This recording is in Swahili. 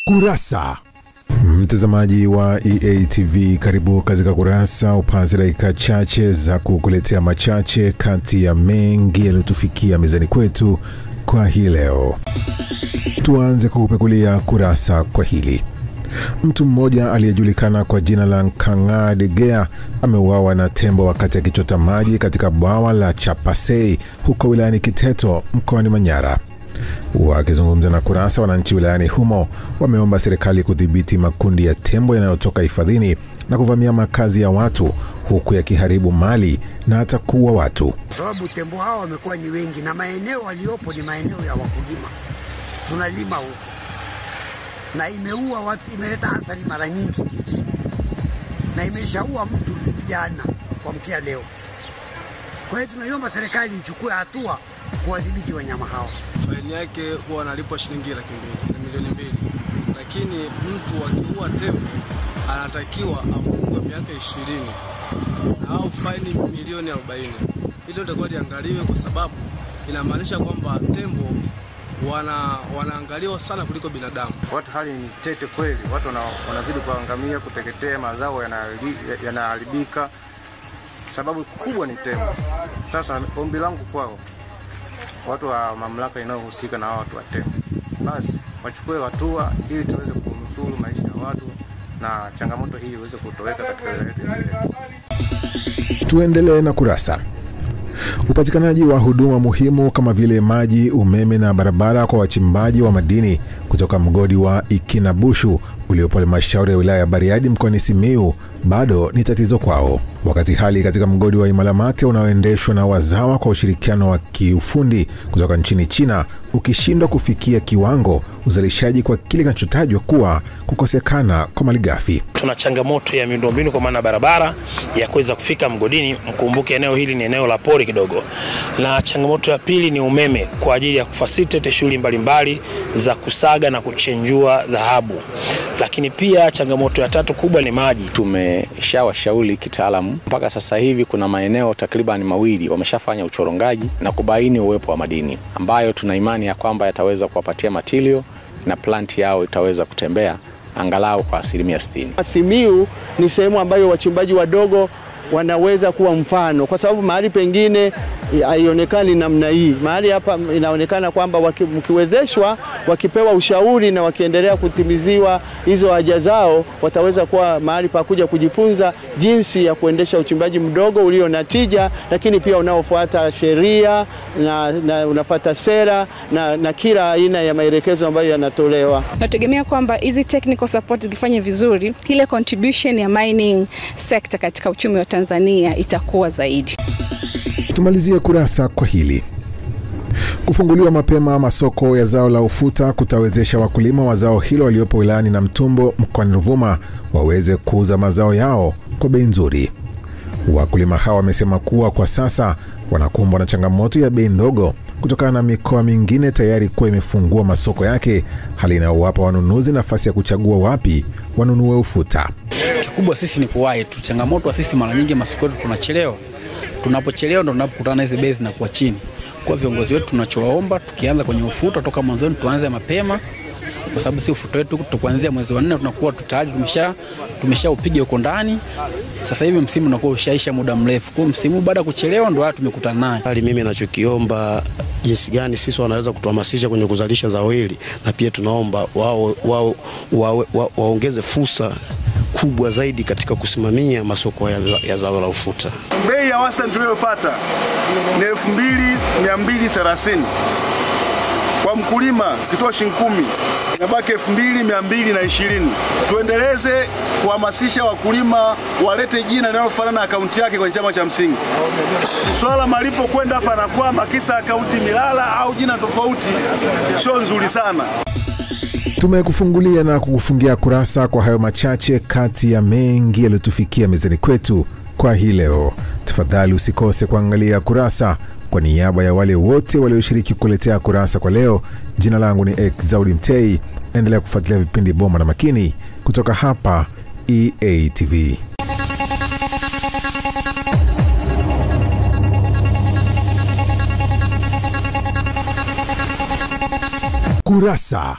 Kurasa. Mtazamaji wa EA TV, karibu katika Kurasa, upate dakika chache za kukuletea machache kati ya mengi yaliyotufikia mezani kwetu kwa hii leo. Tuanze kukupekulia kurasa kwa hili. Mtu mmoja aliyejulikana kwa jina la Nkanga Degea ameuawa na tembo wakati akichota maji katika bwawa la Chapasei huko wilayani Kiteto mkoani Manyara. Wakizungumza na Kurasa, wananchi wilayani humo wameomba serikali kudhibiti makundi ya tembo yanayotoka hifadhini na kuvamia makazi ya watu huku yakiharibu mali na hata kuua watu. Sababu tembo hao wamekuwa ni wengi na maeneo waliopo ni maeneo ya wakulima. Tunalima huko. Na imeua watu, imeleta athari mara nyingi. Na imeshaua mtu jana kwa mkia leo. Kwa hiyo tunaiomba serikali ichukue hatua kuwadhibiti wanyama hao. Faini yake huwa analipwa shilingi 200,000 na milioni 2. Lakini mtu akiua tembo anatakiwa afungwe miaka 20 au faini milioni 40. Hilo litakuwa liangaliwe kwa sababu inamaanisha kwamba tembo wanaangaliwa sana kuliko binadamu. Watu hali ni tete kweli, watu wanazidi kuangamia, kuteketea, mazao yanaharibika. Sababu kubwa ni tembo. Sasa ombi langu kwao, watu wa mamlaka inayohusika na watu wa tembo, basi wachukue hatua ili tuweze kunusuru maisha ya watu na changamoto hii iweze kutoweka katika wilaya yetu. Tuendelee na Kurasa. Upatikanaji wa huduma muhimu kama vile maji, umeme na barabara kwa wachimbaji wa madini kutoka mgodi wa Ikinabushu uliopo halmashauri ya wilaya ya Bariadi mkoani Simiyu bado ni tatizo kwao. Wakati hali katika mgodi wa Imalamate unaoendeshwa na wazawa kwa ushirikiano wa kiufundi kutoka nchini China ukishindwa kufikia kiwango uzalishaji kwa kile kinachotajwa kuwa kukosekana kwa malighafi. Tuna changamoto ya miundombinu kwa maana barabara ya kuweza kufika mgodini. Mkumbuke eneo hili ni eneo la pori kidogo. Na changamoto ya pili ni umeme kwa ajili ya kufacilitate shughuli mbalimbali za kusaga na kuchenjua dhahabu. Lakini pia changamoto ya tatu kubwa ni maji. Tumeshawashauri kitaalamu, mpaka sasa hivi kuna maeneo takriban 2 wameshafanya uchorongaji na kubaini uwepo wa madini ambayo tuna imani ya kwamba yataweza kuwapatia material na plant yao itaweza kutembea angalau kwa 60%. Simiyu ni sehemu ambayo wachimbaji wadogo wanaweza kuwa mfano, kwa sababu mahali pengine haionekani namna hii. Mahali hapa inaonekana kwamba mkiwezeshwa, wakipewa ushauri na wakiendelea kutimiziwa hizo haja zao, wataweza kuwa mahali pa kuja kujifunza jinsi ya kuendesha uchimbaji mdogo ulio na tija, lakini pia unaofuata sheria na unafuata sera na kila aina ya maelekezo ambayo yanatolewa. Nategemea kwamba hizi technical support zikifanya vizuri, ile contribution ya mining sector katika uchumi wa Tanzania itakuwa zaidi. Tumalizie Kurasa kwa hili. Kufunguliwa mapema masoko ya zao la ufuta kutawezesha wakulima wa zao hilo waliopo wilayani Namtumbo mkoani Ruvuma waweze kuuza mazao yao kwa bei nzuri. Wakulima hawa wamesema kuwa kwa sasa wanakumbwa na changamoto ya bei ndogo kutokana na mikoa mingine tayari kuwa imefungua masoko yake, hali inayowapa wanunuzi nafasi ya kuchagua wapi wanunue ufuta. Kikubwa sisi ni kuwahi tu. Changamoto sisi mara nyingi masoko yetu tunachelewa. Tunapochelewa ndo tunapokutana hizo bei zinakuwa chini. Kwa viongozi wetu tunachowaomba, tukianza kwenye ufuta toka mwanzoni tuanze mapema, kwa sababu si ufuta wetu kuanzia mwezi wa 4 tunakuwa tayari tumeshaupiga huko ndani. Sasa hivi msimu unakuwa ushaisha muda mrefu. Kwa msimu baada ya kuchelewa ndo tumekutana naye. Hali mimi ninachokiomba, jinsi gani sisi wanaweza kutuhamasisha kwenye kuzalisha zao hili, na pia tunaomba waongeze fursa kubwa zaidi katika kusimamia masoko ya zao la ufuta. Bei ya wastani tuliyopata ni 2230. Kwa mkulima kitoa shilingi 10 inabaki 2220. Tuendeleze kuhamasisha wakulima walete jina linalofanana na akaunti yake kwenye chama cha msingi. Swala malipo kwenda hapa na kwamba kisa akaunti milala au jina tofauti sio nzuri sana. Tumekufungulia na kukufungia Kurasa kwa hayo machache kati ya mengi yaliyotufikia mezani kwetu kwa hii leo. Tafadhali usikose kuangalia Kurasa. Kwa niaba ya wale wote walioshiriki kuletea Kurasa kwa leo, jina langu ni Exaudi Mtei. Endelea kufuatilia vipindi bomba na makini kutoka hapa EA TV. Kurasa.